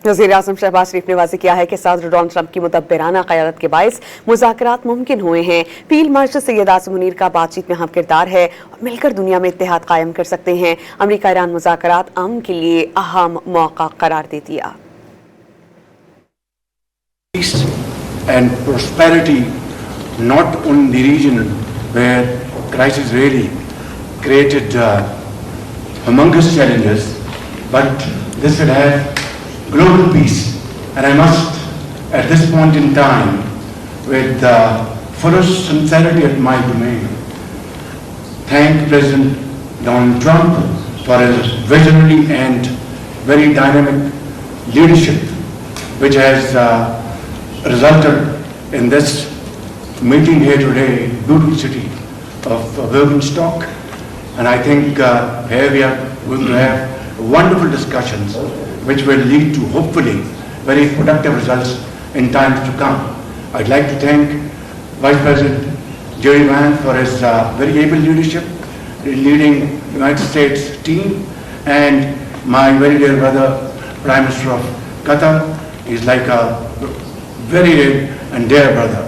वज़ीर-ए-आज़म शहबाज शरीफ ने वाज़ेह किया है कि सदर डोनाल्ड ट्रंप की मुदब्बिराना क़यादत के बाइस मुज़ाकरात मुमकिन हुए हैं। फील्ड मार्शल सैयद आसिम मुनीर का बातचीत में हम किरदार है और मिलकर दुनिया में इत्तेहाद कायम कर सकते हैं। अमरीका ईरान मुज़ाकरात अमन के लिए अहम मौका करार दे दिया। Peace and prosperity not only in the region where crisis really created humongous challenges, but this will have global peace. And I must, at this point in time, with fullest sincerity at my domain, thank President Donald Trump for his visionary and very dynamic leadership, which has resulted in this meeting here today in beautiful city of Birkenstock. And I think here we are going to have wonderful discussions which will lead to hopefully very productive results in times to come. I'd like to thank Vice President Jerry Vance for his very able leadership in leading the United States team, and my very dear brother, Prime Minister of Qatar. He's like a very and dear brother.